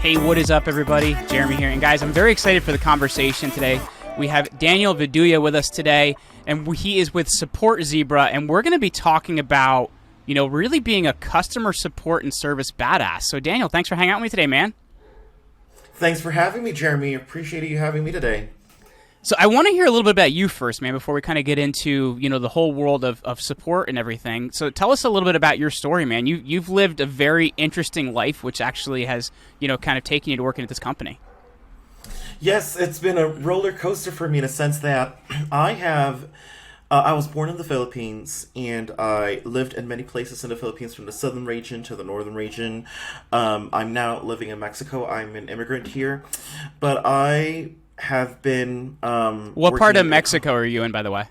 Hey, what is up, everybody? Jeremy here. And guys, I'm very excited for the conversation today. We have Daniel Viduya with us today, and he is with Support Zebra, and we're going to be talking about, really being a customer support and service badass. So, Daniel, thanks for hanging out with me today, man. Thanks for having me, Jeremy. Appreciate you having me today. So I want to hear a little bit about you first, man, before we kind of get into, the whole world of support and everything. So tell us a little bit about your story, man. You've lived a very interesting life, which actually has, kind of taken you to working at this company. Yes, it's been a roller coaster for me in a sense that I was born in the Philippines, and I lived in many places in the Philippines, from the southern region to the northern region. I'm now living in Mexico. I'm an immigrant here, but I have been what part of Mexico are you in, by the way?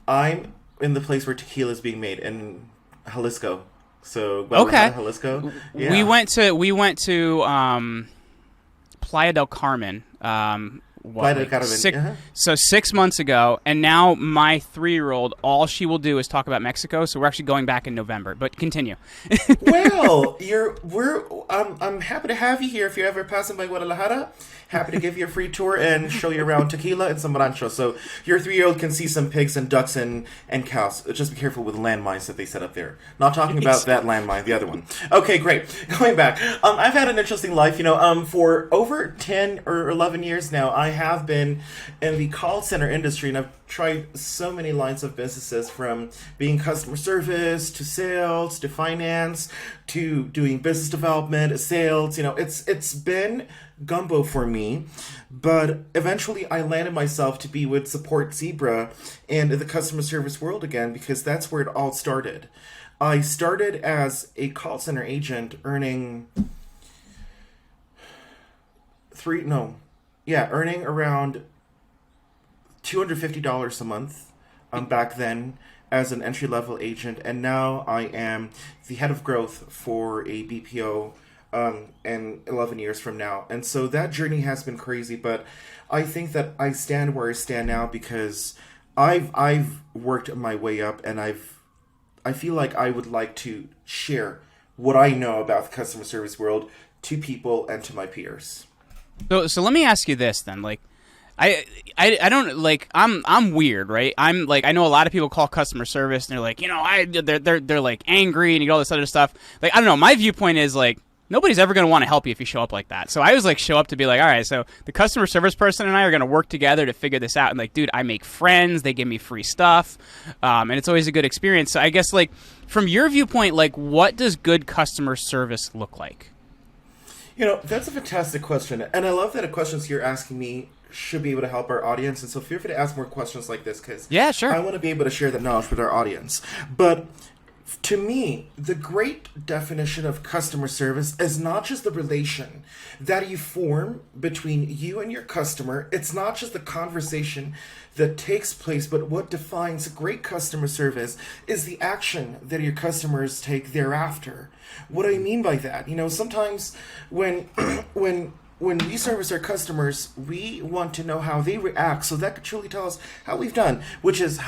I'm in the place where tequila is being made in Jalisco. So Guadalajara, Jalisco. Yeah. We went to Playa del Carmen. So 6 months ago, and now my 3-year-old, all she will do is talk about Mexico. So we're actually going back in November. But continue. Well, I'm happy to have you here. If you're ever passing by Guadalajara, happy to give you a free tour and show you around tequila and some rancho. So your 3-year-old can see some pigs and ducks and cows. Just be careful with the landmines that they set up there. Not talking about that landmine, the other one. Okay, great. Going back, I've had an interesting life. For over 10 or 11 years now, I have been in the call center industry, and I've tried so many lines of businesses, from being customer service to sales to finance to doing business development, sales. It's been gumbo for me, but eventually I landed myself to be with Support Zebra and the customer service world again, because that's where it all started. I started as a call center agent earning earning around $250 a month back then as an entry-level agent, and now I am the head of growth for a BPO and 11 years from now. And so that journey has been crazy, but I think that I stand where I stand now because I've worked my way up, and I feel like I would like to share what I know about the customer service world to people and to my peers. So let me ask you this then, I don't I'm weird, right? I know a lot of people call customer service and they're like, they're like angry and all this other stuff. I don't know. My viewpoint is nobody's ever going to want to help you if you show up like that. So I always show up to be all right, so the customer service person and I are going to work together to figure this out. And dude, I make friends. They give me free stuff. And it's always a good experience. So I guess from your viewpoint, what does good customer service look like? That's a fantastic question. And I love that the questions you're asking me should be able to help our audience. And so feel free to ask more questions like this, because yeah, sure. I want to be able to share that knowledge with our audience. But to me, the great definition of customer service is not just the relation that you form between you and your customer. It's not just the conversation that takes place, but what defines great customer service is the action that your customers take thereafter. What I mean by that, sometimes when we service our customers, we want to know how they react, so that could truly tell us how we've done, which is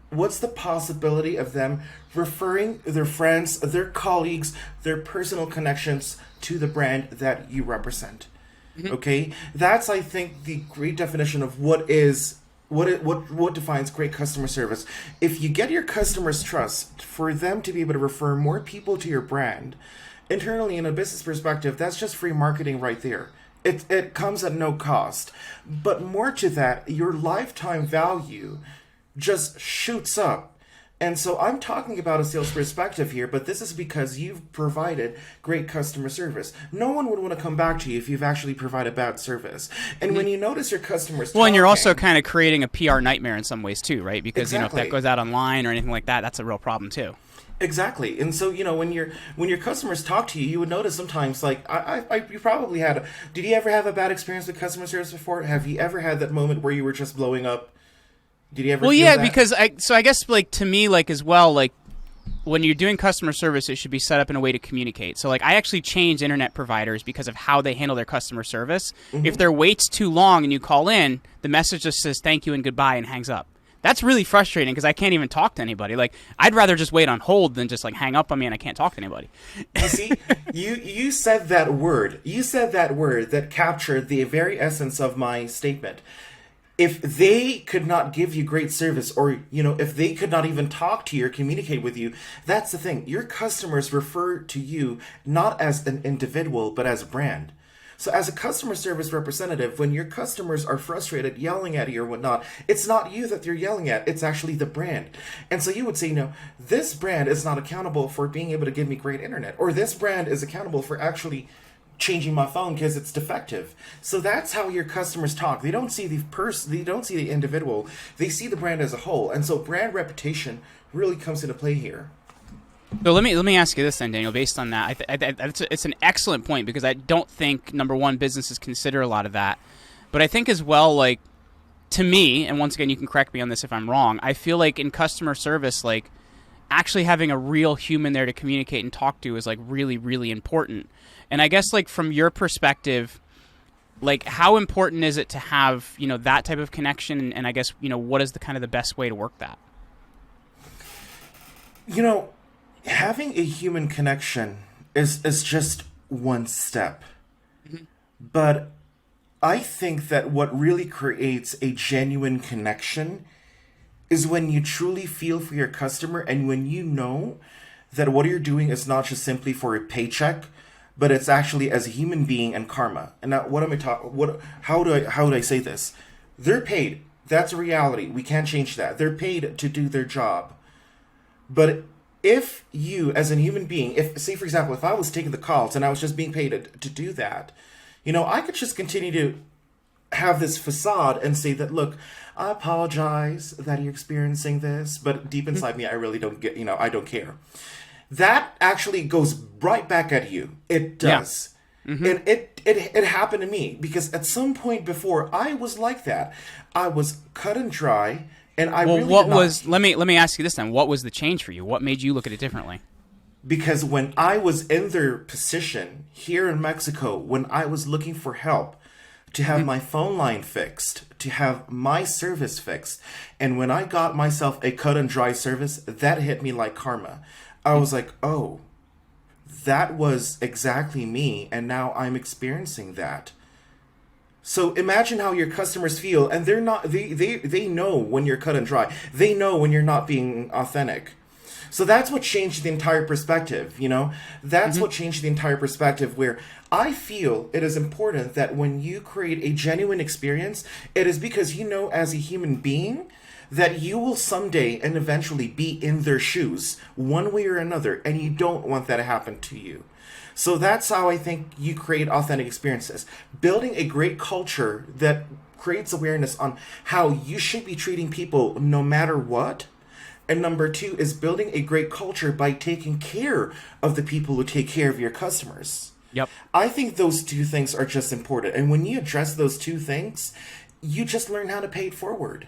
what's the possibility of them referring their friends, their colleagues, their personal connections to the brand that you represent. Mm-hmm. Okay? That's, I think, the great definition of what defines great customer service. If you get your customers' trust for them to be able to refer more people to your brand, internally in a business perspective, that's just free marketing right there. It comes at no cost. But more to that, your lifetime value just shoots up. And so I'm talking about a sales perspective here, but this is because you've provided great customer service. No one would want to come back to you if you've actually provided bad service. And when you notice your customers and you're also kind of creating a PR nightmare in some ways too, right? Because exactly. If that goes out online or anything like that, that's a real problem too. Exactly. And so, when your customers talk to you, you would notice sometimes, you probably did you ever have a bad experience with customer service before? Have you ever had that moment where you were just blowing up? Did you ever feel that? Because I guess to me, as well, when you're doing customer service, it should be set up in a way to communicate. So I actually changed internet providers because of how they handle their customer service. Mm-hmm. If their wait's too long and you call in, the message just says thank you and goodbye and hangs up. That's really frustrating because I can't even talk to anybody. Like, I'd rather just wait on hold than just like hang up on me and I can't talk to anybody. You see, you said that word. You said that word that captured the very essence of my statement. If they could not give you great service, or, you know, if they could not even talk to you or communicate with you, that's the thing. Your customers refer to you not as an individual, but as a brand. So as a customer service representative, when your customers are frustrated, yelling at you or whatnot, it's not you that they're yelling at, it's actually the brand. And so you would say, you know, this brand is not accountable for being able to give me great internet, or this brand is accountable for actually changing my phone because it's defective. So that's how your customers talk. They don't see the person, they don't see the individual, they see the brand as a whole. And so brand reputation really comes into play here. So let me ask you this then, Daniel. Based on that, it's an excellent point, because I don't think, number one, businesses consider a lot of that, but I think as well, like, to me, and once again, you can correct me on this if I'm wrong, I feel like in customer service, like, actually having a real human there to communicate and talk to is like really, really important. And I guess, like, from your perspective, like, how important is it to have, you know, that type of connection? And I guess, you know, what is the kind of the best way to work that? You know, having a human connection is just one step. Mm-hmm. But I think that what really creates a genuine connection is when you truly feel for your customer, and when you know that what you're doing is not just simply for a paycheck, but it's actually as a human being and karma. And now, what am I talking? How do I say this? They're paid. That's a reality. We can't change that. They're paid to do their job. But if you, as a human being, if, say for example, if I was taking the calls and I was just being paid to do that, you know, I could just continue to have this facade and say that, look, I apologize that you're experiencing this, but deep inside me, I really don't get, you know, I don't care. That actually goes right back at you. It does. Yeah. Mm-hmm. And it happened to me, because at some point before, I was like that. I was cut and dry, and I really what was, let me ask you this then. What was the change for you? What made you look at it differently? Because when I was in their position here in Mexico, when I was looking for help to have my phone line fixed, to have my service fixed, and when I got myself a cut and dry service, that hit me like karma. I was like, oh, that was exactly me, and now I'm experiencing that. So imagine how your customers feel, and they're not, they know when you're cut and dry. They know when you're not being authentic. So that's what changed the entire perspective, you know? That's what changed the entire perspective, where I feel it is important that when you create a genuine experience, it is because you know, as a human being, that you will someday and eventually be in their shoes one way or another, and you don't want that to happen to you. So that's how I think you create authentic experiences. Building a great culture that creates awareness on how you should be treating people no matter what. And number two is building a great culture by taking care of the people who take care of your customers. Yep. I think those two things are just important. And when you address those two things, you just learn how to pay it forward.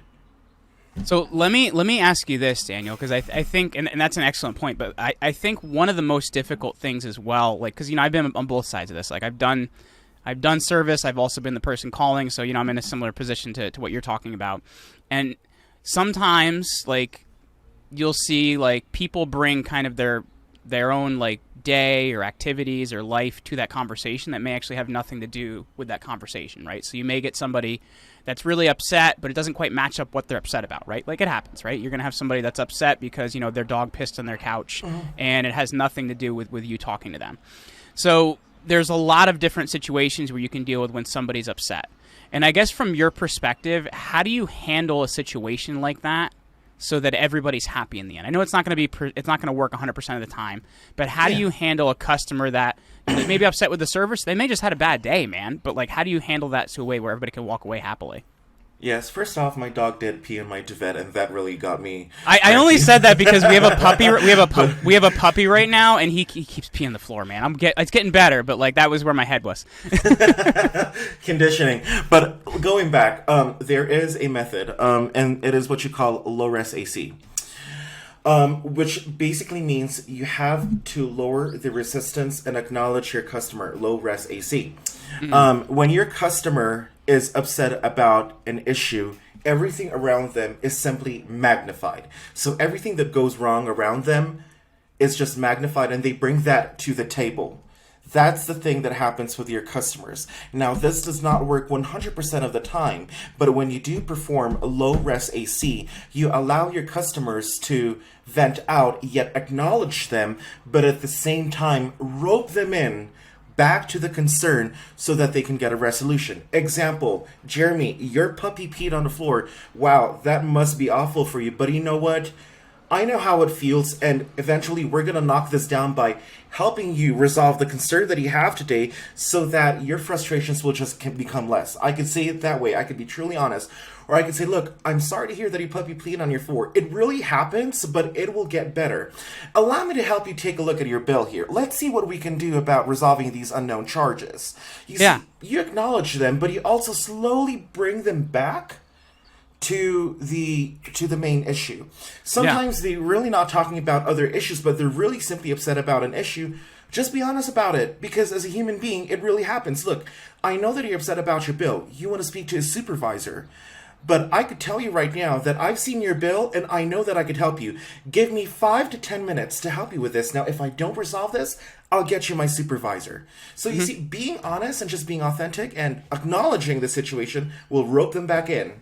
So let me ask you this, Daniel, because I think, and that's an excellent point, but I think one of the most difficult things as well, like, because, you know, I've been on both sides of this. Like, I've done service. I've also been the person calling. So, you know, I'm in a similar position to what you're talking about. And sometimes, like, you'll see, like, people bring kind of their own, like, day or activities or life to that conversation that may actually have nothing to do with that conversation, right? So you may get somebody that's really upset, but it doesn't quite match up what they're upset about, right? Like, it happens, right? You're going to have somebody that's upset because, you know, their dog pissed on their couch, and it has nothing to do with you talking to them. So there's a lot of different situations where you can deal with when somebody's upset. And I guess from your perspective, how do you handle a situation like that so that everybody's happy in the end? I know it's not going to work 100% of the time, but how do you handle a customer that may be upset with the service? They may just had a bad day, man, but, like, how do you handle that to a way where everybody can walk away happily? Yes, first off, my dog did pee in my duvet, and that really got me. I only said that because we have a puppy. We have a puppy right now, and he keeps peeing the floor, man. It's getting better, but, like, that was where my head was. Conditioning. But going back, there is a method, and it is what you call low res AC. Which basically means you have to lower the resistance and acknowledge your customer. Low res AC. When your customer is upset about an issue, everything around them is simply magnified. So everything that goes wrong around them is just magnified, and they bring that to the table. That's the thing that happens with your customers. Now, this does not work 100% of the time, but when you do perform a low res AC, you allow your customers to vent out, yet acknowledge them, but at the same time, rope them in back to the concern so that they can get a resolution. Example, Jeremy, your puppy peed on the floor. Wow, that must be awful for you, but you know what? I know how it feels, and eventually we're going to knock this down by helping you resolve the concern that you have today so that your frustrations will just become less. I could say it that way. I could be truly honest. Or I could say, look, I'm sorry to hear that your puppy peed on your floor. It really happens, but it will get better. Allow me to help you take a look at your bill here. Let's see what we can do about resolving these unknown charges. You see, you acknowledge them, but you also slowly bring them back to the main issue. Sometimes they're really not talking about other issues, but they're really simply upset about an issue. Just be honest about it, because as a human being, it really happens. Look, I know that you're upset about your bill. You want to speak to a supervisor. But I could tell you right now that I've seen your bill and I know that I could help you. Give me 5 to 10 minutes to help you with this. Now, if I don't resolve this, I'll get you my supervisor. So you see, being honest and just being authentic and acknowledging the situation will rope them back in.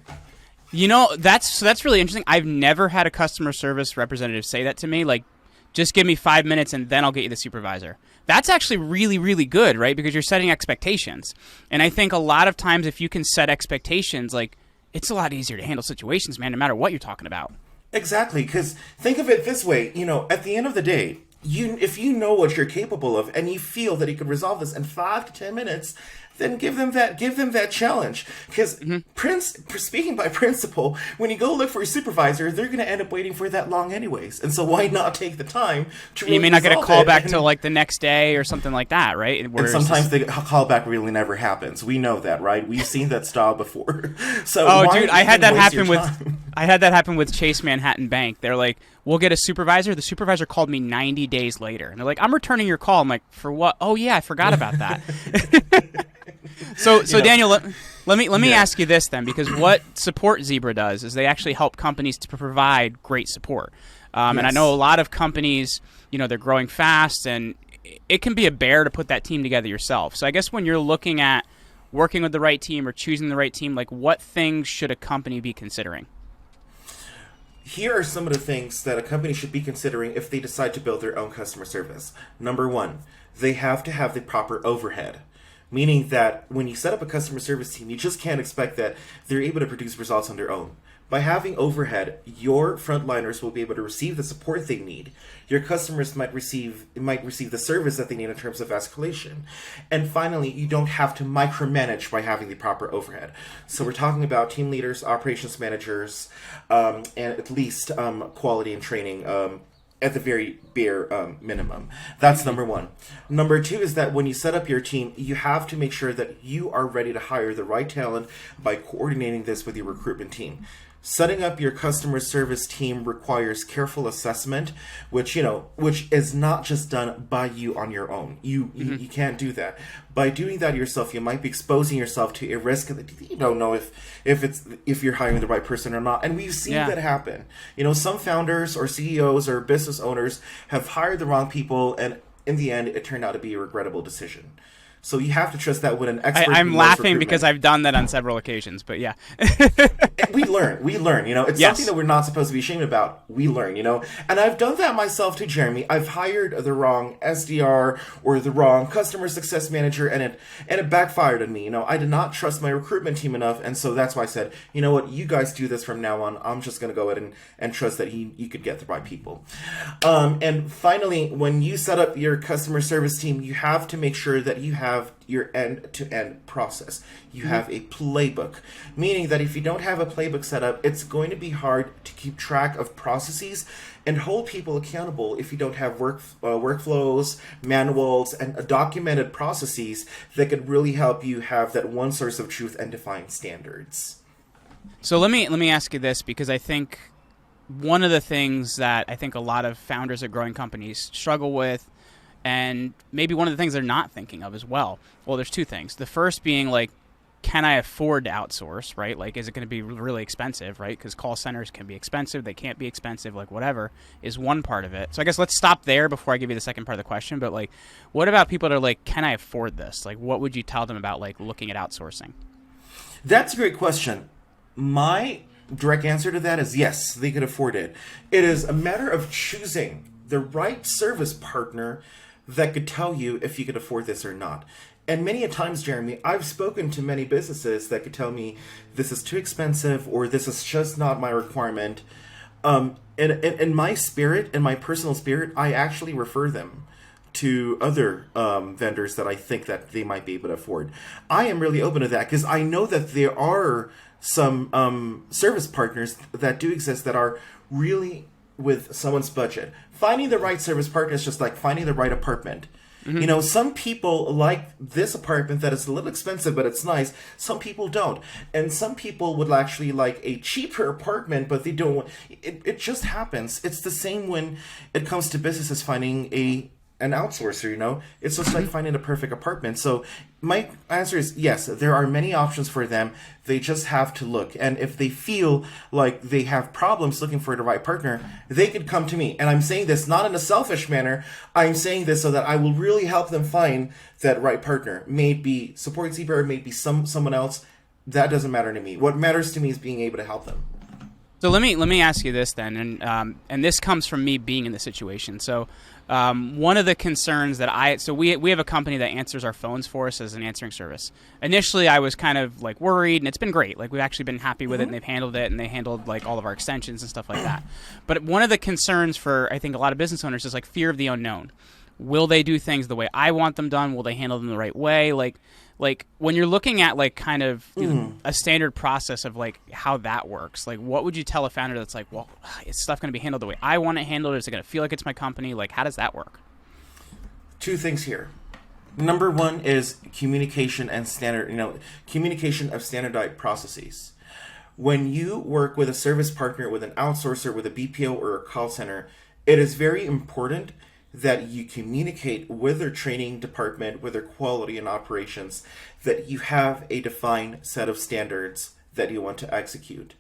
You know, that's really interesting. I've never had a customer service representative say that to me, like, just give me 5 minutes and then I'll get you the supervisor. That's actually really, really good, right? Because you're setting expectations. And I think a lot of times if you can set expectations, like, it's a lot easier to handle situations, man, no matter what you're talking about. Exactly, because think of it this way, you know, at the end of the day, if you know what you're capable of and you feel that you could resolve this in 5 to 10 minutes, then give them that challenge. Because speaking by principle, when you go look for a supervisor, they're going to end up waiting for that long anyways. And so why not take the time to really You may not get a call back and, till like the next day or something like that, right? And sometimes the callback really never happens. We know that, right? We've seen that style before. So dude, I had that happen with Chase Manhattan Bank. They're like, we'll get a supervisor. The supervisor called me 90 days later. And they're like, I'm returning your call. I'm like, for what? Oh, yeah, I forgot about that. So Daniel, let me ask you this then, because what Support Zebra does is they actually help companies to provide great support. And I know a lot of companies, you know, they're growing fast, and it can be a bear to put that team together yourself. So I guess when you're looking at working with the right team or choosing the right team, like what things should a company be considering? Here are some of the things that a company should be considering if they decide to build their own customer service. Number one, they have to have the proper overhead. Meaning that when you set up a customer service team, you just can't expect that they're able to produce results on their own. By having overhead, your frontliners will be able to receive the support they need. Your customers might receive the service that they need in terms of escalation. And finally, you don't have to micromanage by having the proper overhead. So we're talking about team leaders, operations managers, and at least quality and training at the very bare minimum. That's number one. Number two is that when you set up your team, you have to make sure that you are ready to hire the right talent by coordinating this with your recruitment team. Setting up your customer service team requires careful assessment, which is not just done by you on your own. You can't do that. By doing that yourself, you might be exposing yourself to a risk that you don't know if you're hiring the right person or not. And we've seen that happen. You know, some founders or CEOs or business owners have hired the wrong people, and in the end, it turned out to be a regrettable decision. So you have to trust that when an expert. I'm laughing because I've done that on several occasions, but yeah. we learn, you know, it's something that we're not supposed to be ashamed about. We learn, you know, and I've done that myself too, Jeremy. I've hired the wrong SDR or the wrong customer success manager, and it backfired on me. You know, I did not trust my recruitment team enough, and so that's why I said, you know what, you guys do this from now on. I'm just going to go ahead and trust that you could get the right people. And finally, when you set up your customer service team, you have to make sure that you have your end-to-end process. You have a playbook, meaning that if you don't have a playbook set up, it's going to be hard to keep track of processes and hold people accountable if you don't have workflows, manuals, and documented processes that could really help you have that one source of truth and define standards. So let me ask you this, because I think one of the things that I think a lot of founders of growing companies struggle with, and maybe one of the things they're not thinking of as well. Well, there's two things. The first being like, can I afford to outsource, right? Like, is it going to be really expensive, right? Because call centers can be expensive. They can't be expensive, like whatever is one part of it. So I guess let's stop there before I give you the second part of the question. But like, what about people that are like, can I afford this? Like, what would you tell them about like looking at outsourcing? That's a great question. My direct answer to that is yes, they could afford it. It is a matter of choosing the right service partner that could tell you if you could afford this or not. And many a times, Jeremy, I've spoken to many businesses that could tell me this is too expensive or this is just not my requirement. In my spirit, in my personal spirit, I actually refer them to other vendors that I think that they might be able to afford. I am really open to that because I know that there are some service partners that do exist that are really with someone's budget. Finding the right service partner is just like finding the right apartment. You know, some people like this apartment that is a little expensive, but it's nice. Some people don't. And some people would actually like a cheaper apartment, but they don't. It just happens. It's the same when it comes to businesses finding an outsourcer, you know? It's just like finding a perfect apartment. So my answer is yes, there are many options for them. They just have to look. And if they feel like they have problems looking for the right partner, they could come to me. And I'm saying this not in a selfish manner. I'm saying this so that I will really help them find that right partner. May it be Support Zebra, may it be someone else. That doesn't matter to me. What matters to me is being able to help them. So let me ask you this then, and this comes from me being in the situation. So one of the concerns that we have a company that answers our phones for us as an answering service. Initially, I was kind of like worried, and it's been great. Like we've actually been happy with it, and they've handled it, and they handled like all of our extensions and stuff like that. But one of the concerns for I think a lot of business owners is like fear of the unknown. Will they do things the way I want them done? Will they handle them the right way? Like when you're looking at like kind of a standard process of like how that works, like what would you tell a founder that's like, well, is stuff going to be handled the way I want it handled? Or is it going to feel like it's my company? Like, how does that work? Two things here. Number one is communication and communication of standardized processes. When you work with a service partner, with an outsourcer, with a BPO or a call center, it is very important that you communicate with their training department, with their quality and operations, that you have a defined set of standards that you want to execute.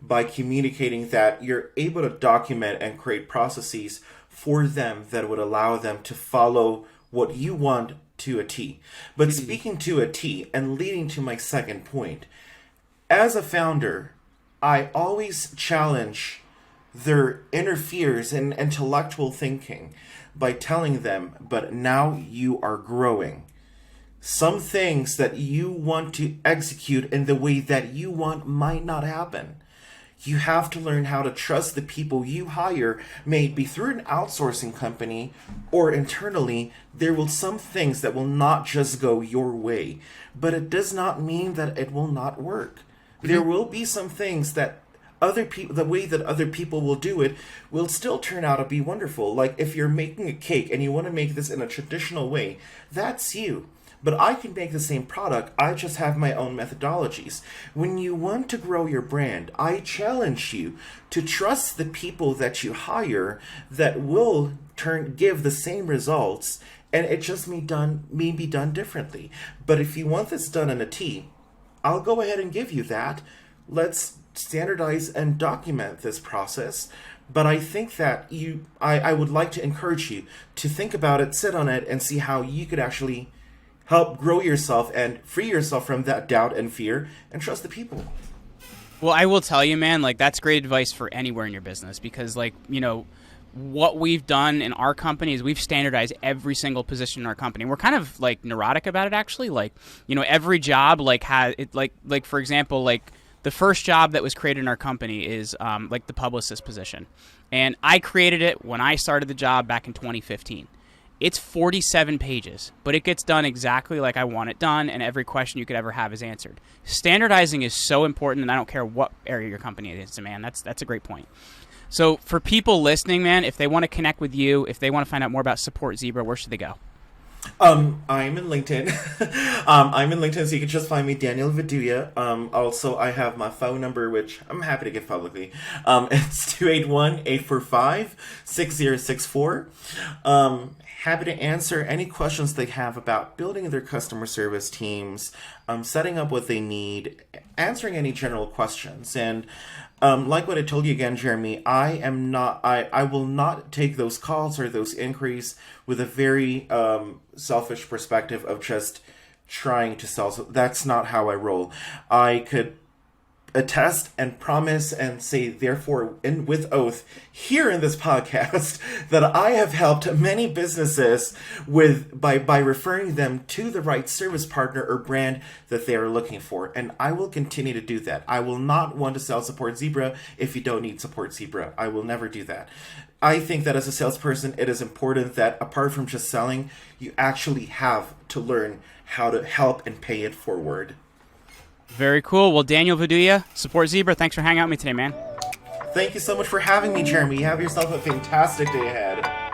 By communicating that, you're able to document and create processes for them that would allow them to follow what you want to a T. But speaking to a T and leading to my second point, as a founder, I always challenge their inner fears and intellectual thinking by telling them, but now you are growing. Some things that you want to execute in the way that you want might not happen. You have to learn how to trust the people you hire, may it be through an outsourcing company or internally. There will some things that will not just go your way, but it does not mean that it will not work. There will be some things that other people, the way that other people will do it will still turn out to be wonderful. Like if you're making a cake and you want to make this in a traditional way, that's you. But I can make the same product. I just have my own methodologies. When you want to grow your brand, I challenge you to trust the people that you hire that will give the same results, and it just may be done differently. But if you want this done in a T, I'll go ahead and give you that. Let's standardize and document this process. But I think that I would like to encourage you to think about it, sit on it, and see how you could actually help grow yourself and free yourself from that doubt and fear and trust the people. Well, I will tell you, man, like that's great advice for anywhere in your business because like, you know, what we've done in our company is we've standardized every single position in our company. We're kind of like neurotic about it actually. Like, you know, every job like has it like for example, like the first job that was created in our company is like the publicist position. And I created it when I started the job back in 2015. It's 47 pages, but it gets done exactly like I want it done, and every question you could ever have is answered. Standardizing is so important, and I don't care what area your company is in, man. That's a great point. So for people listening, man, if they want to connect with you, if they want to find out more about Support Zebra, where should they go? I'm in LinkedIn. I'm in LinkedIn, so you can just find me, Daniel Viduya. Also, I have my phone number, which I'm happy to give publicly. It's 281-845-6064. Happy to answer any questions they have about building their customer service teams, setting up what they need, answering any general questions. And like what I told you again, Jeremy, I will not take those calls or those inquiries with a very selfish perspective of just trying to sell. So that's not how I roll. I could attest and promise and say, therefore, with oath, here in this podcast, that I have helped many businesses by referring them to the right service partner or brand that they are looking for. And I will continue to do that. I will not want to sell Support Zebra if you don't need Support Zebra. I will never do that. I think that as a salesperson, it is important that apart from just selling, you actually have to learn how to help and pay it forward. Very cool. Well, Daniel Viduya, Support Zebra, thanks for hanging out with me today, man. Thank you so much for having me, Jeremy. Have yourself a fantastic day ahead.